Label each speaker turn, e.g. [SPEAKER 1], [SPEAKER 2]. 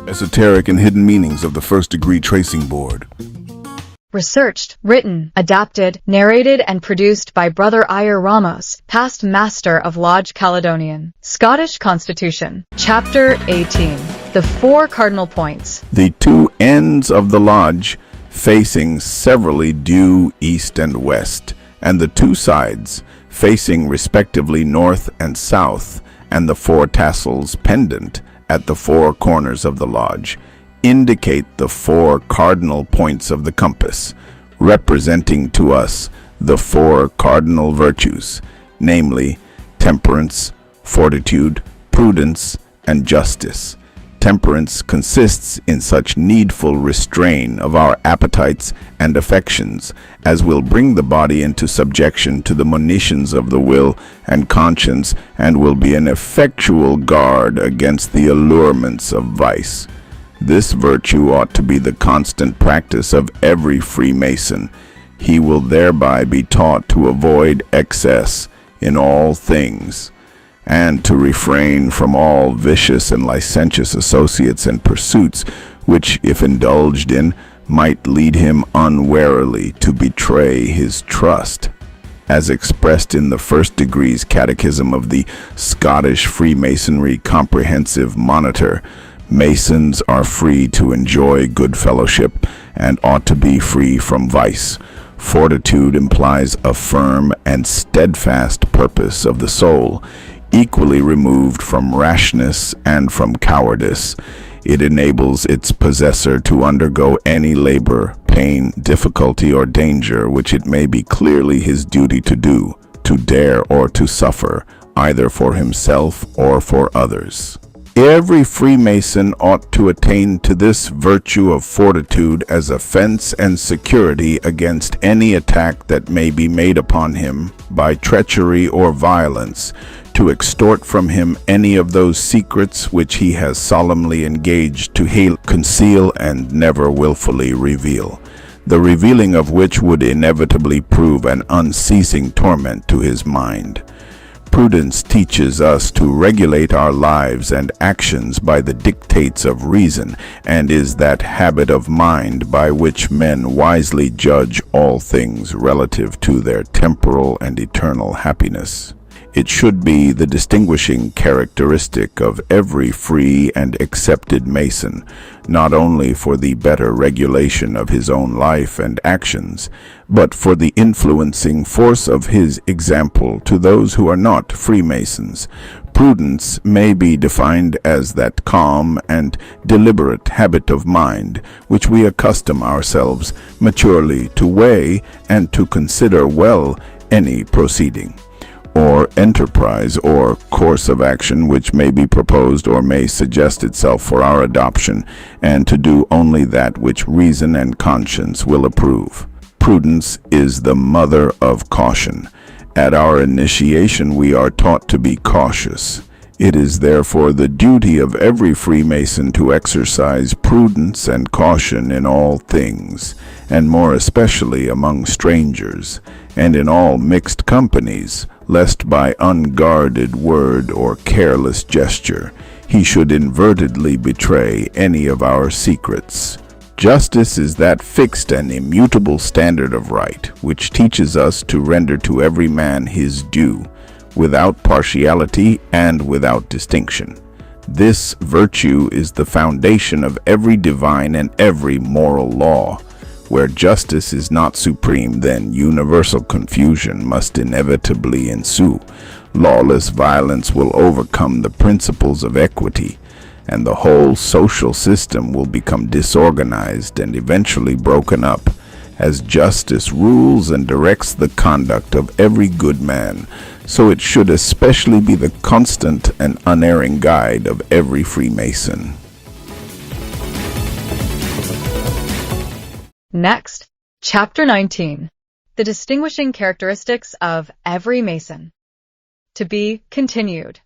[SPEAKER 1] Esoteric and hidden meanings of the first-degree tracing board.
[SPEAKER 2] Researched, written, adapted, narrated and produced by Brother Iyer Ramos, past Master of Lodge Caledonian. Scottish Constitution. Chapter 18. The Four Cardinal Points.
[SPEAKER 1] The two ends of the lodge facing severally due east and west, and the two sides facing respectively north and south, and the four tassels pendant at the four corners of the lodge, indicate the four cardinal points of the compass, representing to us the four cardinal virtues, namely temperance, fortitude, prudence, and justice. Temperance consists in such needful restraint of our appetites and affections as will bring the body into subjection to the monitions of the will and conscience, and will be an effectual guard against the allurements of vice. This virtue ought to be the constant practice of every Freemason. He will thereby be taught to avoid excess in all things, and to refrain from all vicious and licentious associates and pursuits, which, if indulged in, might lead him unwarily to betray his trust. As expressed in the First Degree's Catechism of the Scottish Freemasonry Comprehensive Monitor, Masons are free to enjoy good fellowship and ought to be free from vice. Fortitude implies a firm and steadfast purpose of the soul, equally removed from rashness and from cowardice. It enables its possessor to undergo any labor, pain, difficulty, or danger which it may be clearly his duty to do, to dare, or to suffer, either for himself or for others. Every Freemason ought to attain to this virtue of fortitude as a fence and security against any attack that may be made upon him by treachery or violence, to extort from him any of those secrets which he has solemnly engaged to conceal and never willfully reveal, the revealing of which would inevitably prove an unceasing torment to his mind. Prudence teaches us to regulate our lives and actions by the dictates of reason, and is that habit of mind by which men wisely judge all things relative to their temporal and eternal happiness. It should be the distinguishing characteristic of every free and accepted Mason, not only for the better regulation of his own life and actions, but for the influencing force of his example to those who are not Freemasons. Prudence may be defined as that calm and deliberate habit of mind which we accustom ourselves maturely to weigh and to consider well any proceeding, or enterprise, or course of action which may be proposed or may suggest itself for our adoption, and to do only that which reason and conscience will approve. Prudence is the mother of caution. At our initiation we are taught to be cautious. It is therefore the duty of every Freemason to exercise prudence and caution in all things, and more especially among strangers, and in all mixed companies, lest by unguarded word or careless gesture he should inadvertently betray any of our secrets. Justice is that fixed and immutable standard of right, which teaches us to render to every man his due, without partiality and without distinction. This virtue is the foundation of every divine and every moral law. Where justice is not supreme, then universal confusion must inevitably ensue. Lawless violence will overcome the principles of equity, and the whole social system will become disorganized and eventually broken up. As justice rules and directs the conduct of every good man, so it should especially be the constant and unerring guide of every Freemason.
[SPEAKER 2] Next, Chapter 19. The Distinguishing Characteristics of Every Mason. To be continued.